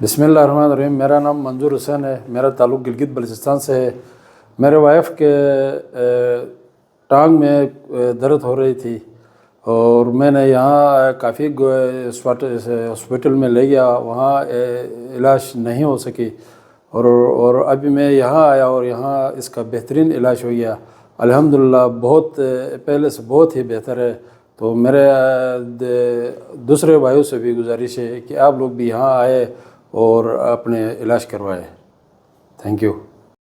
बिस्मिल्लाहिर्रहमानिर्रहीम। मेरा नाम मंजूर हुसैन है। मेरा ताल्लुक़ गिलगित बल्चिस्तान से है। मेरे वाइफ के टांग में दर्द हो रही थी और मैंने यहाँ काफ़ी हॉस्पिटल में ले गया, वहाँ इलाज नहीं हो सकी और अभी मैं यहाँ आया और यहाँ इसका बेहतरीन इलाज हो गया अल्हम्दुलिल्लाह। बहुत पहले से बहुत ही बेहतर है। तो मेरे दूसरे भाइयों से भी गुजारिश है कि आप लोग भी यहाँ आए और अपने इलाज करवाएं। Thank you.